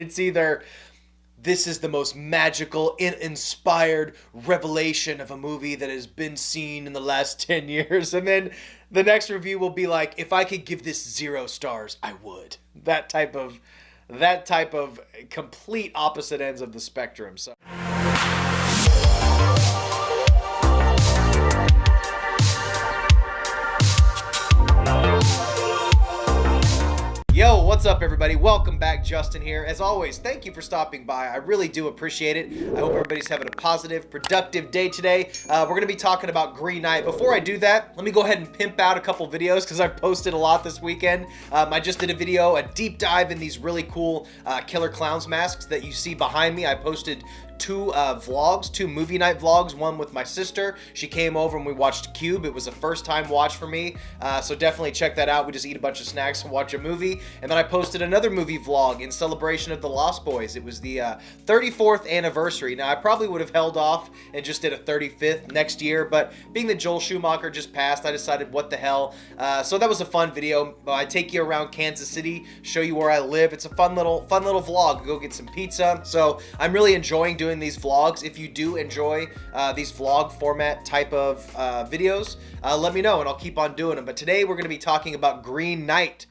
It's either this is the most magical, inspired revelation of a movie that has been seen in the last 10 years. And then the next review will be like, if I could give this 0 stars, I would. That type of complete opposite ends of the spectrum. So yo, what's up everybody? Welcome back, Justin here. As always, thank you for stopping by. I really do appreciate it. I hope everybody's having a positive, productive day today. We're going to be talking about Green Knight. Before I do that, let me go ahead and pimp out a couple videos because I've posted a lot this weekend. I just did a video, a deep dive in these really cool Killer Clowns masks that you see behind me. I posted two vlogs, two movie night vlogs, one with my sister. She came over and we watched Cube. It was a first time watch for me, so definitely check that out. We just eat a bunch of snacks and watch a movie. And then I posted another movie vlog in celebration of The Lost Boys. It was the 34th anniversary. Now I probably would have held off and just did a 35th next year, but being that Joel Schumacher just passed, I decided what the hell. So that was a fun video. I take you around Kansas City, show you where I live. It's a fun little vlog. Go get some pizza. So I'm really enjoying doing these vlogs. If you do enjoy these vlog format type of videos, let me know and I'll keep on doing them. But today we're going to be talking about Green Knight.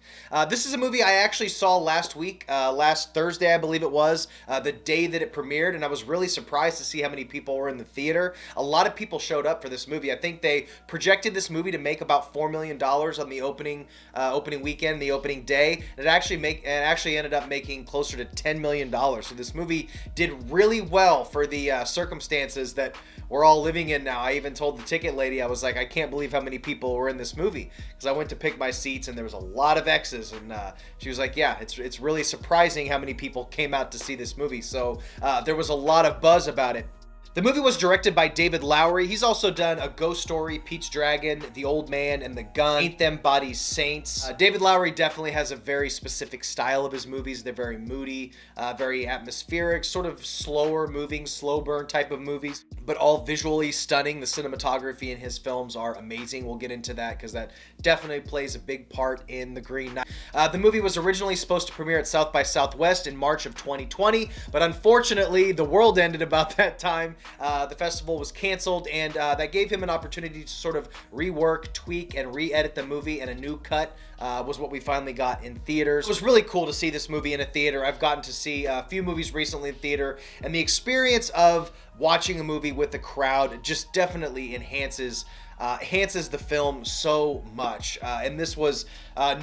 This is a movie I actually saw last week, last Thursday I believe it was, the day that it premiered, and I was really surprised to see how many people were in the theater. A lot of people showed up for this movie. I think they projected this movie to make about $4 million on the opening weekend, the opening day. It actually ended up making closer to $10 million. So this movie did really well for the circumstances that we're all living in now. I even told the ticket lady, I was like, I can't believe how many people were in this movie, because I went to pick my seats and there was a lot of X's, and she was like, yeah, it's really surprising how many people came out to see this movie. So there was a lot of buzz about it. The movie was directed by David Lowery. He's also done A Ghost Story, Pete's Dragon, The Old Man and the Gun, Ain't Them Bodies Saints. David Lowery definitely has a very specific style of his movies. They're very moody, very atmospheric, sort of slower moving, slow burn type of movies, but all visually stunning. The cinematography in his films are amazing. We'll get into that because that definitely plays a big part in The Green Knight. The movie was originally supposed to premiere at South by Southwest in March of 2020, but unfortunately the world ended about that time. The festival was canceled, and that gave him an opportunity to sort of rework, tweak, and re-edit the movie, and a new cut was what we finally got in theaters. It was really cool to see this movie in a theater. I've gotten to see a few movies recently in theater, and the experience of watching a movie with a crowd just definitely enhances the film so much, and this was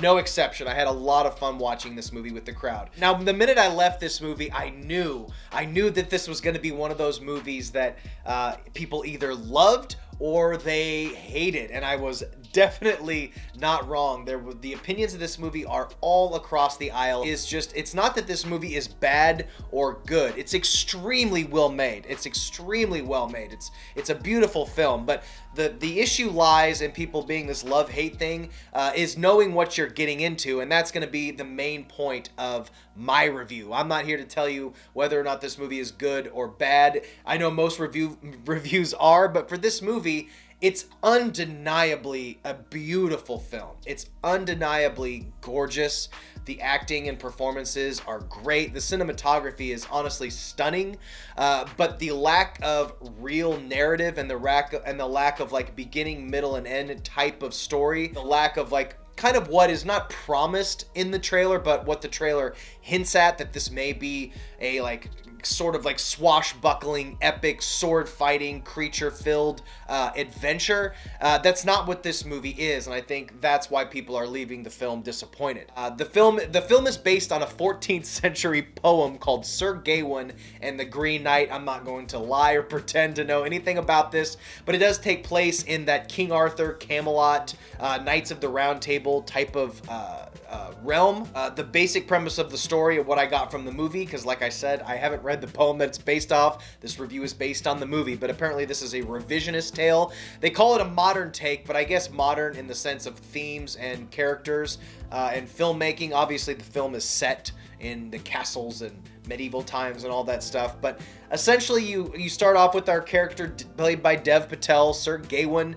no exception. I had a lot of fun watching this movie with the crowd. Now, the minute I left this movie, I knew that this was going to be one of those movies that people either loved or they hated, and I was definitely not wrong. The opinions of this movie are all across the aisle. It's not that this movie is bad or good. It's extremely well made. It's extremely well made. It's a beautiful film, but the issue lies in people being this love-hate thing, is knowing what you're getting into, and that's going to be the main point of my review. I'm not here to tell you whether or not this movie is good or bad. I know most reviews are, but for this movie, it's undeniably a beautiful film. It's undeniably gorgeous. The acting and performances are great. The cinematography is honestly stunning, but the lack of real narrative and the lack of like beginning, middle, and end type of story, the lack of like kind of what is not promised in the trailer, but what the trailer hints at, that this may be a like sort of like swashbuckling, epic, sword fighting, creature filled adventure. That's not what this movie is, and I think that's why people are leaving the film disappointed. The film is based on a 14th century poem called Sir Gawain and the Green Knight. I'm not going to lie or pretend to know anything about this, but it does take place in that King Arthur, Camelot, Knights of the Round Table type of realm. The basic premise of the story of what I got from the movie, because like I said, I haven't read the poem that it's based off. This review is based on the movie, but apparently this is a revisionist tale. They call it a modern take, but I guess modern in the sense of themes and characters and filmmaking. Obviously the film is set in the castles and medieval times and all that stuff, but essentially you start off with our character played by Dev Patel, Sir Gawain,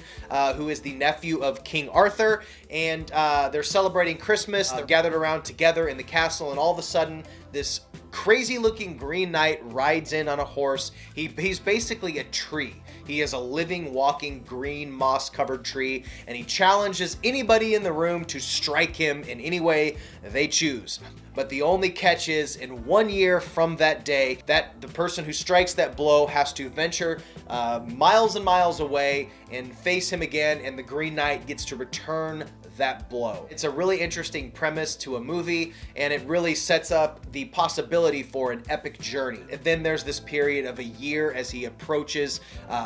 who is the nephew of King Arthur, and they're celebrating Christmas. They're gathered around together in the castle, and all of a sudden this crazy looking Green Knight rides in on a horse. He's basically a tree. He is a living, walking, green, moss-covered tree, and he challenges anybody in the room to strike him in any way they choose. But the only catch is, in 1 year from that day, that the person who strikes that blow has to venture miles and miles away and face him again, and the Green Knight gets to return that blow. It's a really interesting premise to a movie, and it really sets up the possibility for an epic journey. And then there's this period of a year as he approaches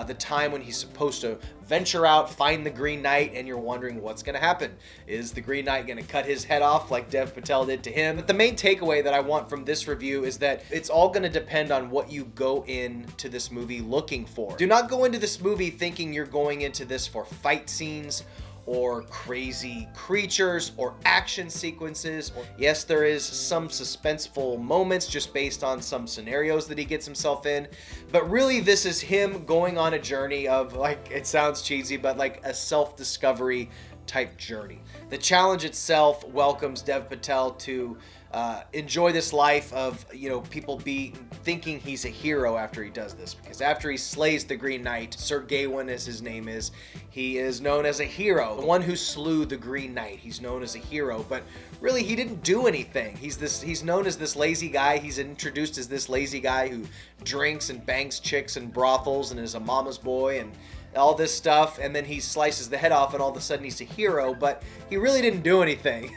the time when he's supposed to venture out, find the Green Knight, and you're wondering what's going to happen. Is the Green Knight going to cut his head off like Dev Patel did to him? But the main takeaway that I want from this review is that it's all going to depend on what you go into this movie looking for. Do not go into this movie thinking you're going into this for fight scenes or crazy creatures or action sequences. Yes, there is some suspenseful moments just based on some scenarios that he gets himself in, but really this is him going on a journey of, like, it sounds cheesy, but like a self-discovery type journey. The challenge itself welcomes Dev Patel to enjoy this life of, people thinking he's a hero after he does this, because after he slays the Green Knight, Sir Gawain as his name is, he is known as a hero. The one who slew the Green Knight, he's known as a hero, but really he didn't do anything. He's known as this lazy guy. He's introduced as this lazy guy who drinks and bangs chicks in brothels and is a mama's boy and all this stuff, and then he slices the head off and all of a sudden he's a hero, but he really didn't do anything.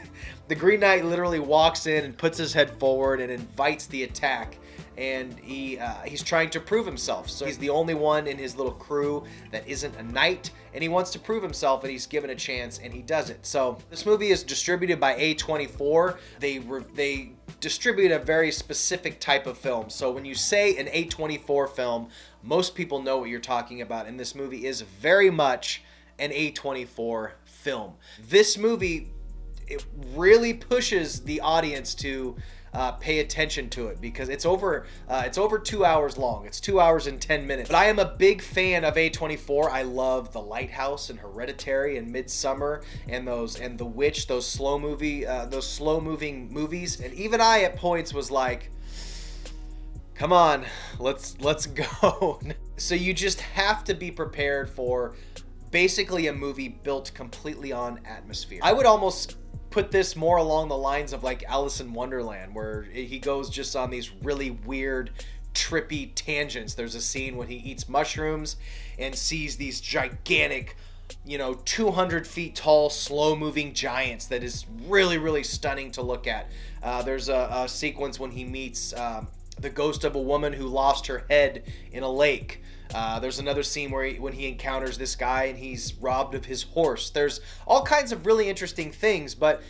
The Green Knight literally walks in and puts his head forward and invites the attack, and he's trying to prove himself. So he's the only one in his little crew that isn't a knight, and he wants to prove himself, and he's given a chance, and he does it. So this movie is distributed by A24. They distribute a very specific type of film. So when you say an A24 film, most people know what you're talking about, and this movie is very much an A24 film. This movie, it really pushes the audience to pay attention to it, because it's over 2 hours long. It's 2 hours and 10 minutes. But I am a big fan of A24. I love The Lighthouse and Hereditary and Midsummer and The Witch, those slow moving movies. And even I at points was like, come on, let's go. So you just have to be prepared for basically a movie built completely on atmosphere. I would almost put this more along the lines of like Alice in Wonderland, where he goes just on these really weird, trippy tangents. There's a scene when he eats mushrooms and sees these gigantic, 200 feet tall, slow-moving giants that is really, really stunning to look at. There's a sequence when he meets the ghost of a woman who lost her head in a lake. There's another scene where when he encounters this guy and he's robbed of his horse. There's all kinds of really interesting things, but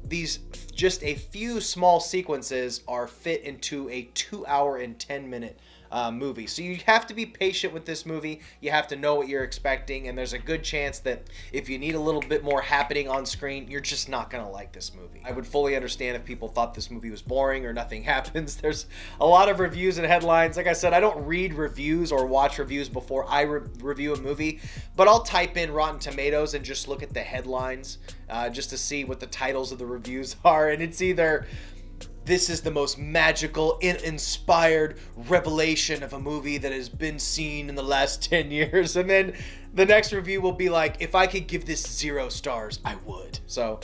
these just a few small sequences are fit into a 2 hour and 10 minute movie. So you have to be patient with this movie. You have to know what you're expecting, and there's a good chance that if you need a little bit more happening on screen, you're just not going to like this movie. I would fully understand if people thought this movie was boring or nothing happens. There's a lot of reviews and headlines. Like I said, I don't read reviews or watch reviews before I review a movie, but I'll type in Rotten Tomatoes and just look at the headlines just to see what the titles of the reviews are, and it's either "This is the most magical, inspired revelation of a movie that has been seen in the last 10 years. And then the next review will be like, "If I could give this 0 stars, I would." So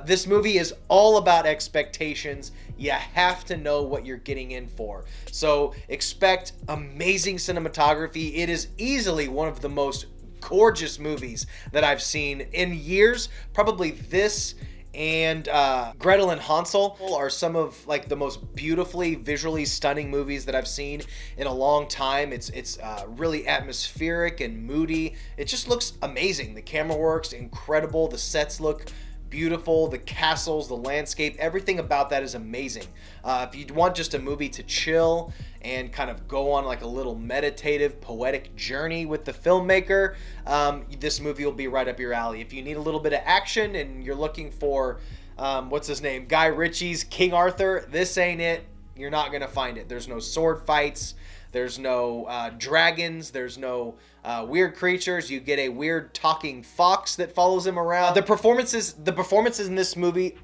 this movie is all about expectations. You have to know what you're getting in for. So expect amazing cinematography. It is easily one of the most gorgeous movies that I've seen in years. Probably this and Gretel and Hansel are some of like the most beautifully, visually stunning movies that I've seen in a long time. It's really atmospheric and moody. It just looks amazing. The camera work's incredible. The sets look beautiful. The castles, the landscape, everything about that is amazing. If you want just a movie to chill and kind of go on like a little meditative, poetic journey with the filmmaker, this movie will be right up your alley. If you need a little bit of action and you're looking for, what's his name? Guy Ritchie's King Arthur, this ain't it. You're not going to find it. There's no sword fights. There's no dragons. There's no weird creatures. You get a weird talking fox that follows him around. The performances in this movie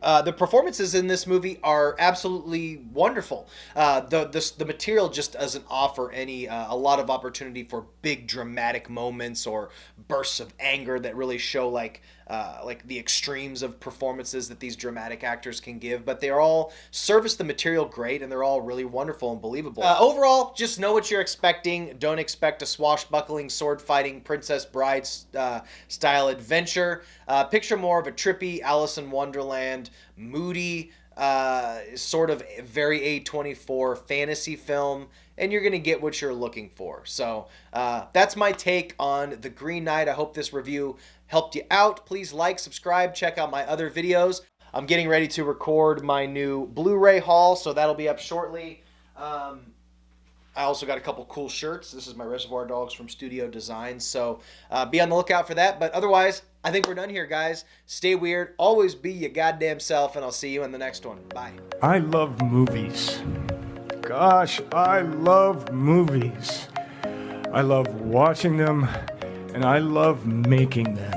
are absolutely wonderful. The material just doesn't offer a lot of opportunity for big dramatic moments or bursts of anger that really show like the extremes of performances that these dramatic actors can give, but they all service the material great, and they're all really wonderful and believable. Overall, just know what you're expecting. Don't expect a swashbuckling, sword-fighting Princess Bride style adventure. Picture more of a trippy Alice in Wonderland, moody, sort of very A24 fantasy film, and you're gonna get what you're looking for. So that's my take on The Green Knight. I hope this review helped you out. Please like, subscribe, check out my other videos. I'm getting ready to record my new Blu-ray haul, so that'll be up shortly. I also got a couple cool shirts. This is my Reservoir Dogs from Studio Design, so be on the lookout for that. But otherwise, I think we're done here, guys. Stay weird. Always be your goddamn self, and I'll see you in the next one. Bye. I love movies. Gosh, I love movies. I love watching them, and I love making them.